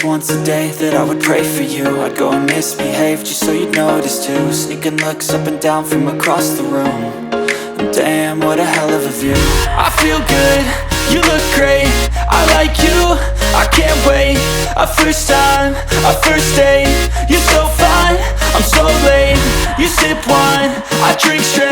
once a day that I would pray for you. I'd go and misbehave just so you'd notice too. Sneaking looks up and down from across the room. And damn, what a hell of a view. I feel good, you look great, I like you, I can't wait. A first time, a first date, you're so fine, I'm so late. You sip wine, I drink straight.